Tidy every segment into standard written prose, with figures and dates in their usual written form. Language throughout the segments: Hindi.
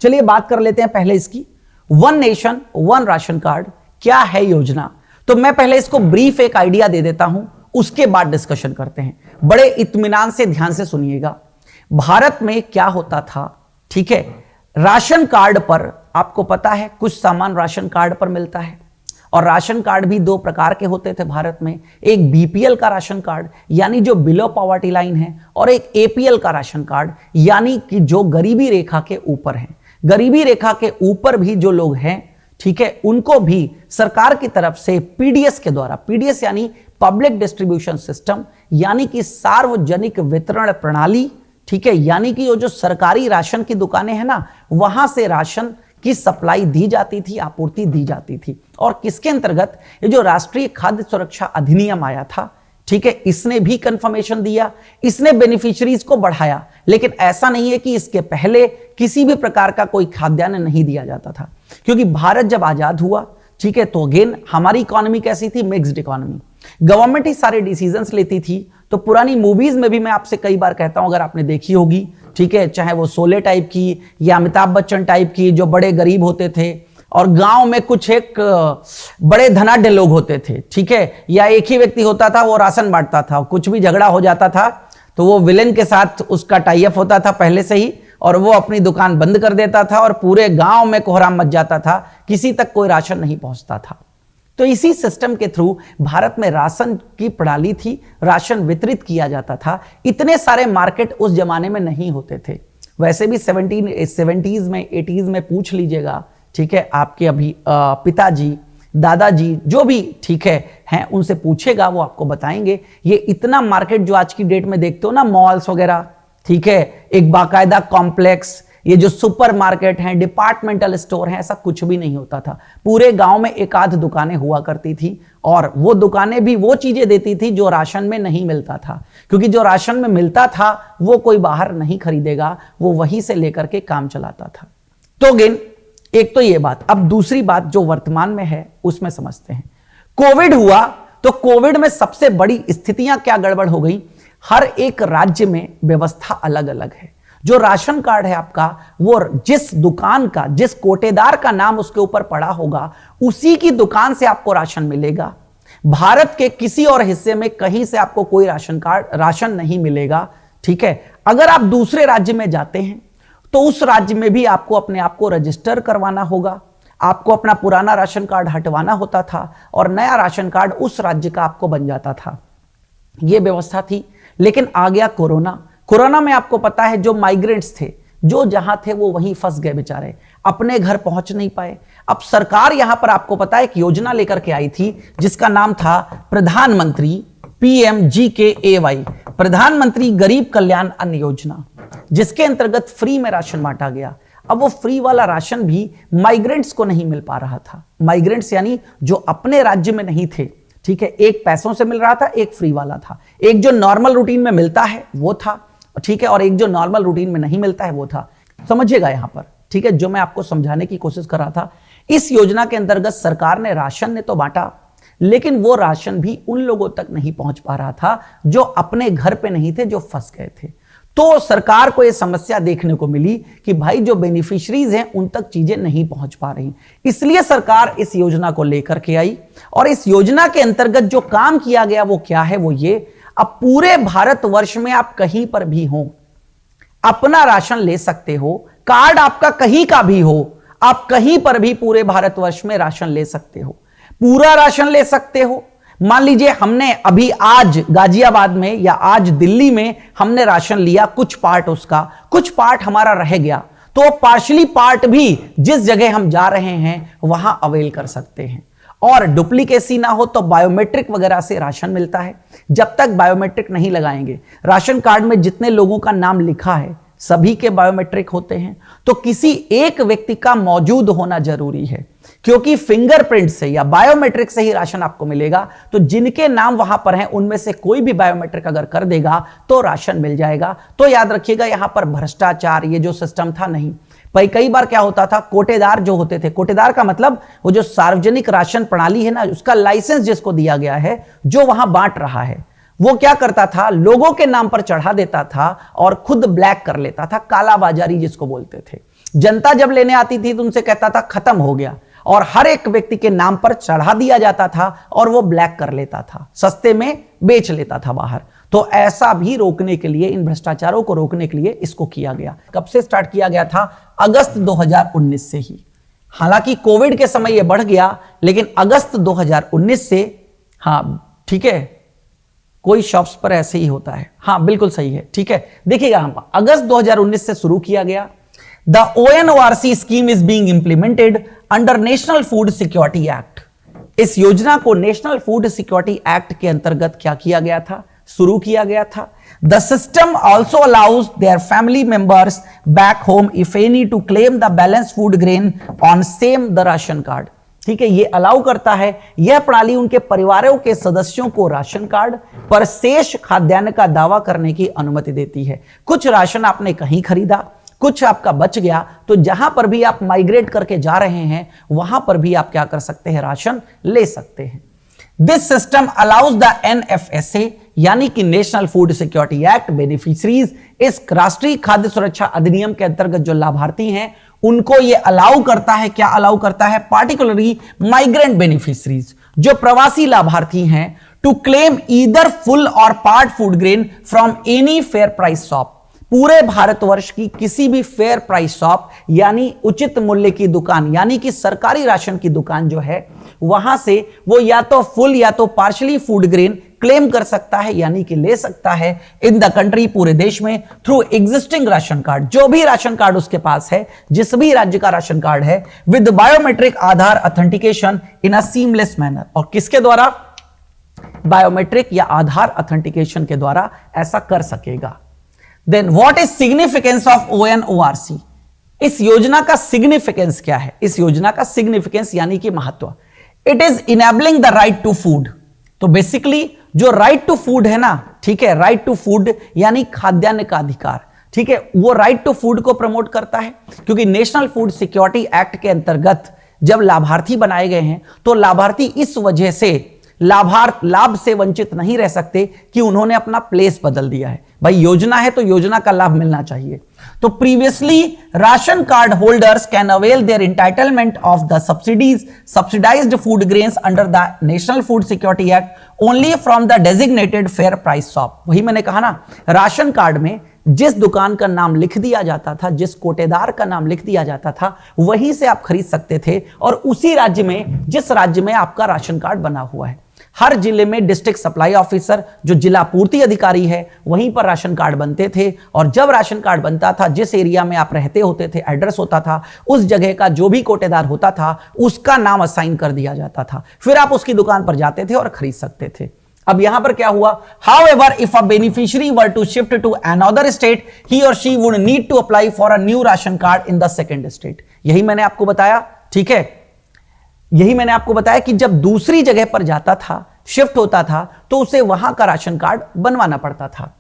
चलिए बात कर लेते हैं पहले इसकी। One nation one ration card क्या है योजना, तो मैं पहले इसको ब्रीफ एक आइडिया दे देता हूं, उसके बाद डिस्कशन करते हैं। बड़े इत्मीनान से ध्यान से सुनिएगा। भारत में क्या होता था, ठीक है, राशन कार्ड पर आपको पता है कुछ सामान राशन कार्ड पर मिलता है, और राशन कार्ड भी दो प्रकार के होते थे भारत में। एक बीपीएल का राशन कार्ड यानी जो बिलो पॉवर्टी लाइन है, और एक एपीएल का राशन कार्ड यानी कि जो गरीबी रेखा के ऊपर है। गरीबी रेखा के ऊपर भी जो लोग हैं, ठीक है, उनको भी सरकार की तरफ से पीडीएस के द्वारा, पीडीएस यानी पब्लिक डिस्ट्रीब्यूशन सिस्टम, यानी कि सार्वजनिक वितरण प्रणाली, ठीक है, यानी कि जो सरकारी राशन की दुकानें हैं ना, वहां से राशन की सप्लाई दी जाती थी, आपूर्ति दी जाती थी। और किसके अंतर्गत, ये जो राष्ट्रीय खाद्य सुरक्षा अधिनियम आया था, ठीक है, इसने भी कंफर्मेशन दिया, इसने बेनिफिशियरीज को बढ़ाया। लेकिन ऐसा नहीं है कि इसके पहले किसी भी प्रकार का कोई खाद्यान्न नहीं दिया जाता था, क्योंकि भारत जब आजाद हुआ, ठीक है, तो अगेन हमारी इकोनॉमी कैसी थी, मिक्स्ड इकोनॉमी। गवर्नमेंट ही सारे डिसीजंस लेती थी। तो पुरानी मूवीज में भी मैं आपसे कई बार कहता हूं, अगर आपने देखी होगी, ठीक है, चाहे वो शोले टाइप की या अमिताभ बच्चन टाइप की, जो बड़े गरीब होते थे और गांव में कुछ एक बड़े धनाढ्य लोग होते थे, ठीक है, या एक ही व्यक्ति होता था, वो राशन बांटता था। कुछ भी झगड़ा हो जाता था तो वो विलेन के साथ उसका टाई अप होता था पहले से ही, और वो अपनी दुकान बंद कर देता था, और पूरे गांव में कोहराम मच जाता था, किसी तक कोई राशन नहीं पहुंचता था। तो इसी सिस्टम के थ्रू भारत में राशन की प्रणाली थी, राशन वितरित किया जाता था। इतने सारे मार्केट उस जमाने में नहीं होते थे। वैसे भी 70s में 80s में पूछ लीजिएगा, ठीक है, आपके अभी पिताजी, दादाजी जो भी, ठीक है, हैं, उनसे पूछेगा, वो आपको बताएंगे ये इतना मार्केट जो आज की डेट में देखते हो ना, मॉल्स वगैरह, ठीक है, एक बाकायदा कॉम्प्लेक्स, ये जो सुपर मार्केट हैं, डिपार्टमेंटल स्टोर हैं, ऐसा कुछ भी नहीं होता था। पूरे गांव में एक आध दुकानें हुआ करती थी, और वो दुकानें भी वो चीजें देती थी जो राशन में नहीं मिलता था, क्योंकि जो राशन में मिलता था वो कोई बाहर नहीं खरीदेगा, वो वहीं से लेकर के काम चलाता था। तो अगेन एक तो ये बात। अब दूसरी बात जो वर्तमान में है उसमें समझते हैं। कोविड हुआ, तो कोविड में सबसे बड़ी स्थितियां क्या गड़बड़ हो गई, हर एक राज्य में व्यवस्था अलग अलग है। जो राशन कार्ड है आपका, वो जिस दुकान का, जिस कोटेदार का नाम उसके ऊपर पड़ा होगा, उसी की दुकान से आपको राशन मिलेगा। भारत के किसी और हिस्से में कहीं से आपको कोई राशन नहीं मिलेगा, ठीक है। अगर आप दूसरे राज्य में जाते हैं तो उस राज्य में भी आपको अपने आप को रजिस्टर करवाना होगा, आपको अपना पुराना राशन कार्ड हटवाना होता था, और नया राशन कार्ड उस राज्य का आपको बन जाता था। यह व्यवस्था थी। लेकिन आ गया कोरोना। कोरोना में आपको पता है जो माइग्रेंट्स थे, जो जहां थे वो वहीं फंस गए बेचारे, अपने घर पहुंच नहीं पाए। अब सरकार यहां पर आपको पता है एक योजना लेकर के आई थी जिसका नाम था प्रधानमंत्री PMGKAY, प्रधानमंत्री गरीब कल्याण अन्न योजना, जिसके अंतर्गत फ्री में राशन बांटा गया। अब वो फ्री वाला राशन भी माइग्रेंट्स को नहीं मिल पा रहा था। माइग्रेंट्स यानी जो अपने राज्य में नहीं थे, ठीक है, एक पैसों से मिल रहा था, एक फ्री वाला था। एक जो नॉर्मल रूटीन में मिलता है वो था, ठीक है, और एक जो नॉर्मल रूटीन में नहीं मिलता है वो था। समझिएगा यहां पर, ठीक है, जो मैं आपको समझाने की कोशिश कर रहा था। इस योजना के अंतर्गत सरकार ने राशन ने तो बांटा, लेकिन वो राशन भी उन लोगों तक नहीं पहुंच पा रहा था जो अपने घर पे नहीं थे, जो फंस गए थे। तो सरकार को यह समस्या देखने को मिली कि भाई जो बेनिफिशियरीज हैं उन तक चीजें नहीं पहुंच पा रही, इसलिए सरकार इस योजना को लेकर के आई। और इस योजना के अंतर्गत जो काम किया गया वो क्या है, वो ये, अब पूरे भारतवर्ष में आप कहीं पर भी हो अपना राशन ले सकते हो। कार्ड आपका कहीं का भी हो, आप कहीं पर भी पूरे भारतवर्ष में राशन ले सकते हो, पूरा राशन ले सकते हो। मान लीजिए हमने अभी आज गाजियाबाद में या आज दिल्ली में हमने राशन लिया, कुछ पार्ट उसका, कुछ पार्ट हमारा रह गया, तो पार्शली पार्ट भी जिस जगह हम जा रहे हैं वहां अवेल कर सकते हैं। और डुप्लीकेसी ना हो तो बायोमेट्रिक वगैरह से राशन मिलता है। जब तक बायोमेट्रिक नहीं लगाएंगे, राशन कार्ड में जितने लोगों का नाम लिखा है सभी के बायोमेट्रिक होते हैं, तो किसी एक व्यक्ति का मौजूद होना जरूरी है, क्योंकि फिंगरप्रिंट से या बायोमेट्रिक से ही राशन आपको मिलेगा। तो जिनके नाम वहां पर हैं उनमें से कोई भी बायोमेट्रिक अगर कर देगा तो राशन मिल जाएगा। तो याद रखिएगा यहां पर भ्रष्टाचार ये जो सिस्टम था नहीं। भाई कई बार क्या होता था, कोटेदार जो होते थे, कोटेदार का मतलब वो जो सार्वजनिक राशन प्रणाली है ना, उसका लाइसेंस जिसको दिया गया है, जो वहां बांट रहा है, वो क्या करता था, लोगों के नाम पर चढ़ा देता था और खुद ब्लैक कर लेता था, कालाबाजारी जिसको बोलते थे। जनता जब लेने आती थी तो उनसे कहता था खत्म हो गया, और हर एक व्यक्ति के नाम पर चढ़ा दिया जाता था और वो ब्लैक कर लेता था, सस्ते में बेच लेता था बाहर। तो ऐसा भी रोकने के लिए, इन भ्रष्टाचारों को रोकने के लिए इसको किया गया। कब से स्टार्ट किया गया था? अगस्त 2019 से ही। हालांकि कोविड के समय यह बढ़ गया, लेकिन अगस्त 2019 से, हाँ ठीक है, कोई शॉप्स पर ऐसे ही होता है, हाँ बिल्कुल सही है, ठीक है। देखिएगा, हम अगस्त 2019 से शुरू किया गया। The ONORC scheme is being implemented under national Food Security act. इस योजना को नेशनल फूड सिक्योरिटी एक्ट के अंतर्गत क्या किया गया था? शुरू किया गया था। The system also allows their family members back home if any two claim the balance food grain on same the ration card. ठीक है, ये अलाउ करता है, यह प्रणाली उनके परिवारों के सदस्यों को राशन कार्ड पर शेष खाद्यान्न का दावा करने की अनुमति देती है। कुछ राशन आपने कहीं खरीदा, कुछ आपका बच गया, तो जहां पर भी आप माइग्रेट करके जा रहे हैं वहां पर भी आप क्या कर सकते हैं? राशन ले सकते हैं। This system allows the NFSA यानी कि national Food Security act beneficiaries, इस राष्ट्रीय खाद्य सुरक्षा अधिनियम के अंतर्गत जो लाभार्थी हैं उनको ये अलाउ करता है, क्या अलाउ करता है? पार्टिकुलरली माइग्रेंट बेनिफिशरीज, जो प्रवासी लाभार्थी हैं, टू क्लेम ईदर फुल और part food grain from any fair price shop. पूरे भारतवर्ष की किसी भी फेयर प्राइस शॉप यानी उचित मूल्य की दुकान, यानी कि सरकारी राशन की दुकान जो है, वहां से वो या तो फुल या तो पार्शली फूड ग्रेन क्लेम कर सकता है, यानी कि ले सकता है इन द कंट्री, पूरे देश में, थ्रू एग्जिस्टिंग राशन कार्ड। जो भी राशन कार्ड उसके पास है, जिस भी राज्य का राशन कार्ड है, with biometric Aadhaar authentication in a seamless manner. और किसके द्वारा? बायोमेट्रिक या आधार ऑथेंटिकेशन के द्वारा ऐसा कर सकेगा। Then what is significance of ONORC? इस योजना का सिग्निफिकेंस क्या है? इस योजना का सिग्निफिकेंस यानी कि महत्व, it is enabling the right to food. तो बेसिकली जो राइट टू फूड है ना, ठीक है, राइट टू फूड यानी खाद्यान्न का अधिकार, ठीक है, वो राइट टू फूड को प्रमोट करता है। क्योंकि नेशनल फूड सिक्योरिटी एक्ट के अंतर्गत जब लाभार्थी बनाए गए हैं तो लाभार्थी इस वजह से लाभ से वंचित नहीं रह सकते कि उन्होंने अपना प्लेस बदल दिया है। भाई योजना है तो योजना का लाभ मिलना चाहिए। तो previously ration card holders can avail their entitlement of the subsidised food grains under the National Food Security Act only from the designated fair price shop. वही मैंने कहा ना, राशन कार्ड में जिस दुकान का नाम लिख दिया जाता था, जिस कोटेदार का नाम लिख दिया जाता था, वहीं से आप खरीद सकते थे, और उसी राज्य में, जिस राज्य में आपका राशन कार्ड बना हुआ है। हर जिले में डिस्ट्रिक्ट सप्लाई ऑफिसर, जो जिला पूर्ति अधिकारी है, वहीं पर राशन कार्ड बनते थे। और जब राशन कार्ड बनता था, जिस एरिया में आप रहते होते थे, एड्रेस होता था, उस जगह का जो भी कोटेदार होता था उसका नाम असाइन कर दिया जाता था। फिर आप उसकी दुकान पर जाते थे और खरीद सकते थे। अब यहां पर क्या हुआ? However, if a beneficiary were to shift to another state, he or she would need to apply for a new ration card in the second state. यही मैंने आपको बताया, ठीक है, यही मैंने आपको बताया कि जब दूसरी जगह पर जाता था, शिफ्ट होता था, तो उसे वहां का राशन कार्ड बनवाना पड़ता था।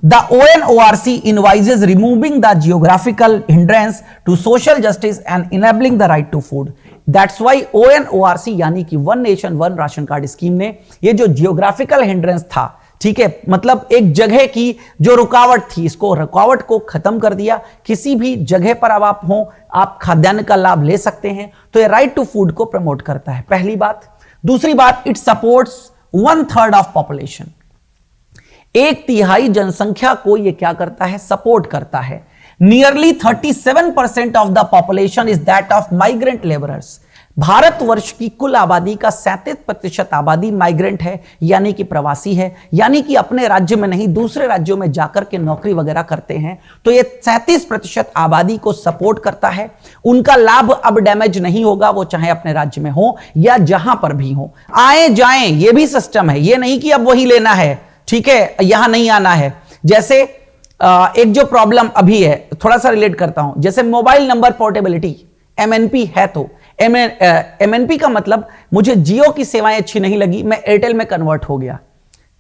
The ONORC advises removing the geographical hindrance to social justice and enabling the right to food. That's why ONORC यानी कि one nation one ration card scheme ने ये जो जियोग्राफिकल हिंड्रेंस था, ठीक है, मतलब एक जगह की जो रुकावट थी, इसको रुकावट को खत्म कर दिया। किसी भी जगह पर अब आप हो, आप खाद्यान्न का लाभ ले सकते हैं। तो ये राइट टू फूड को प्रमोट करता है, पहली बात। दूसरी बात, इट सपोर्ट्स 1/3 ऑफ पॉपुलेशन। 1/3 जनसंख्या को ये क्या करता है? सपोर्ट करता है। Nearly 37% of the population is that of migrant labourers. Bharatvarsh की कुल आबादी का 37% आबादी माइग्रेंट है, यानी कि प्रवासी है, यानी कि अपने राज्य में नहीं दूसरे राज्यों में जाकर के नौकरी वगैरह करते हैं। तो ये 37% आबादी को सपोर्ट करता है। उनका लाभ अब डैमेज नहीं होगा, वो चाहे अपने राज्य में हो या जहां पर भी हो, आए जाएं, ये भी सिस्टम है। ये नहीं कि अब वही लेना है, ठीक है, यहां नहीं आना है। जैसे एक जो प्रॉब्लम अभी है, थोड़ा सा रिलेट करता हूं, जैसे मोबाइल नंबर पोर्टेबिलिटी, MNP है। तो MNP का मतलब, मुझे जियो की सेवाएं अच्छी नहीं लगी, मैं एयरटेल में कन्वर्ट हो गया।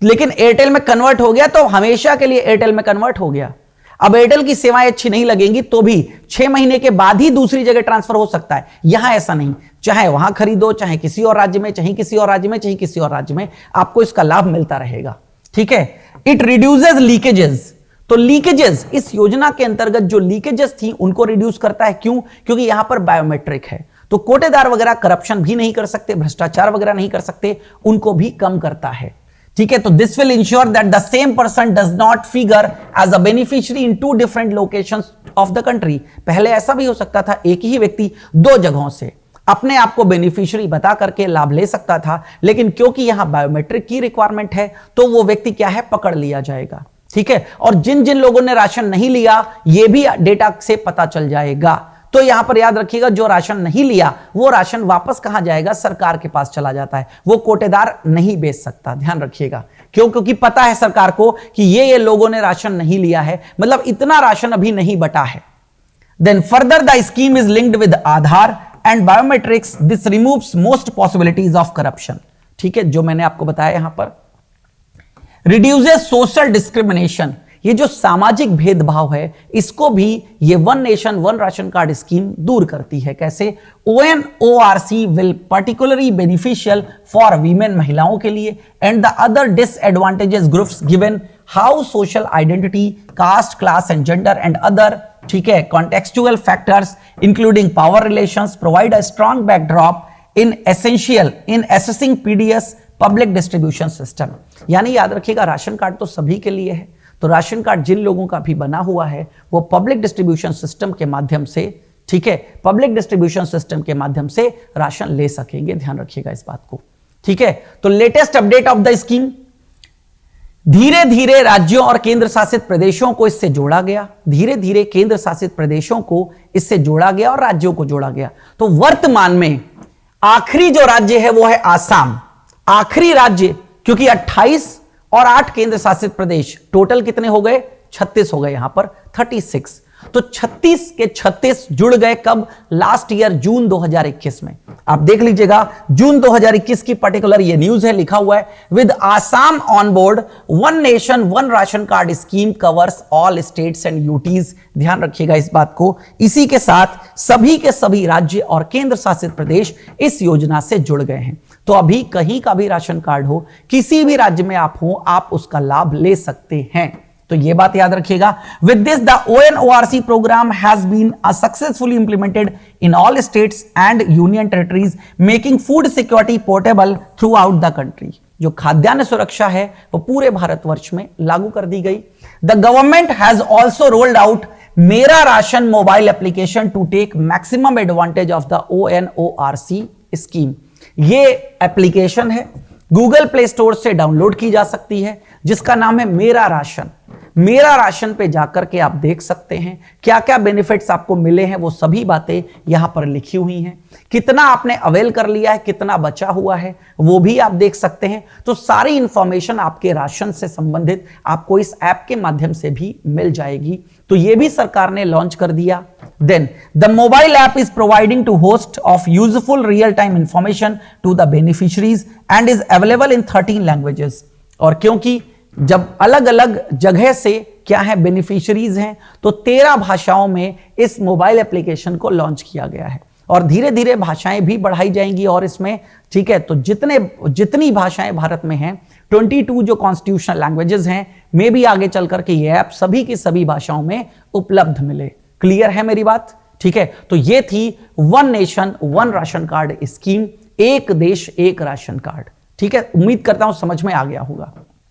लेकिन एयरटेल में कन्वर्ट हो गया तो हमेशा के लिए एयरटेल में कन्वर्ट हो गया। अब एयरटेल की सेवाएं अच्छी नहीं लगेंगी तो भी 6 महीने के बाद ही दूसरी जगह ट्रांसफर हो सकता है। यहां ऐसा नहीं, चाहे वहां खरीदो, चाहे किसी और राज्य में, चाहे किसी और राज्य में, चाहे किसी और राज्य में, आपको इसका लाभ मिलता रहेगा, ठीक है। It reduces leakages. तो लीकेजेस, इस योजना के अंतर्गत जो लीकेजेस थी उनको रिड्यूस करता है। क्यों? क्योंकि यहां पर बायोमेट्रिक है, तो कोटेदार वगैरह करप्शन भी नहीं कर सकते, भ्रष्टाचार वगैरह नहीं कर सकते, उनको भी कम करता है। ठीक है, तो this will ensure that the same person does not figure as a beneficiary in 2 different locations of the country. पहले ऐसा भी हो सकता था, एक ही व्यक्ति 2 जगहों से अपने आप को बेनिफिशियरी बता करके लाभ ले सकता था, लेकिन क्योंकि यहां बायोमेट्रिक की रिक्वायरमेंट है तो वो व्यक्ति क्या है, पकड़ लिया जाएगा। ठीक है, और जिन जिन लोगों ने राशन नहीं लिया ये भी डेटा से पता चल जाएगा। तो यहां पर याद रखिएगा, जो राशन नहीं लिया वो राशन वापस कहां जाएगा, सरकार के पास चला जाता है, वो कोटेदार नहीं बेच सकता। ध्यान रखिएगा, क्यों? क्योंकि पता है सरकार को कि ये लोगों ने राशन नहीं लिया है, मतलब इतना राशन अभी नहीं बटा है। Then further the scheme is linked with Aadhaar and biometrics, this removes most possibilities of corruption. ठीक है, जो मैंने आपको बताया यहां पर रिड्यूसेस सोशल डिस्क्रिमिनेशन, ये जो सामाजिक भेदभाव है इसको भी ये one nation one ration card scheme दूर करती है। कैसे? ONORC will particularly beneficial for women, महिलाओं के लिए, and the other disadvantages groups given how social identity, caste, class and gender and other, ठीक है, contextual factors including power relations provide a strong backdrop in assessing PDS public distribution system. यानी याद रखिएगा, राशन कार्ड तो सभी के लिए है, तो राशन कार्ड जिन लोगों का भी बना हुआ है वो पब्लिक डिस्ट्रीब्यूशन सिस्टम के माध्यम से, ठीक है, पब्लिक डिस्ट्रीब्यूशन सिस्टम के माध्यम से राशन ले सकेंगे। ध्यान रखिएगा इस बात को। ठीक है, तो latest update of the scheme, धीरे धीरे राज्यों और केंद्र शासित प्रदेशों को इससे जोड़ा गया, धीरे धीरे केंद्र शासित प्रदेशों को इससे जोड़ा गया और राज्यों को जोड़ा गया। तो वर्तमान में आखिरी जो राज्य है वो है आसाम, आखिरी राज्य, क्योंकि 28 और 8 केंद्र शासित प्रदेश, टोटल कितने हो गए? 36 हो गए, यहां पर 36। तो 36 के 36 जुड़ गए कब? लास्ट ईयर जून 2021 में। आप देख लीजिएगा, जून 2021 की पर्टिकुलर ये न्यूज है, लिखा हुआ है with Assam on board one nation one ration card scheme covers all states and UTs. ध्यान रखिएगा इस बात को। इसी के साथ सभी के सभी राज्य और केंद्र शासित प्रदेश इस योजना से जुड़ गए हैं। तो अभी कहीं का भी राशन कार्ड हो, किसी भी राज्य में आप हो, आप उसका लाभ ले सकते हैं। तो ये बात याद रखिएगा। With this the ONORC programme has been successfully implemented in all states and union territories, making food security portable throughout the country. जो खाद्यान्न सुरक्षा है वो पूरे भारतवर्ष में लागू कर दी गई। The government has also rolled out Mera ration mobile application to take maximum advantage of the ONORC scheme. ये एप्लीकेशन है, गूगल प्ले स्टोर से डाउनलोड की जा सकती है, जिसका नाम है मेरा राशन। मेरा राशन पे जाकर के आप देख सकते हैं क्या क्या बेनिफिट्स आपको मिले हैं, वो सभी बातें यहां पर लिखी हुई हैं। कितना आपने अवेल कर लिया है, कितना बचा हुआ है, वो भी आप देख सकते हैं। तो सारी इंफॉर्मेशन आपके राशन से संबंधित आपको इस ऐप के माध्यम से भी मिल जाएगी। तो ये भी सरकार ने लॉन्च कर दिया। Then the mobile app is providing to host of useful real time information to the beneficiaries and is available in 13 languages. और क्योंकि जब अलग अलग जगह से क्या है बेनिफिशरीज हैं, तो 13 भाषाओं में इस मोबाइल एप्लीकेशन को लॉन्च किया गया है और धीरे धीरे भाषाएं भी बढ़ाई जाएंगी और इसमें, ठीक है, तो जितनी भाषाएं भारत में हैं, 22 जो कॉन्स्टिट्यूशनल लैंग्वेजेस हैं, में भी आगे चल करके ये ऐप सभी की सभी भाषाओं में उपलब्ध मिले। क्लियर है मेरी बात? ठीक है, तो ये थी one nation one ration card scheme, एक देश एक राशन कार्ड। ठीक है, उम्मीद करता हूं समझ में आ गया होगा।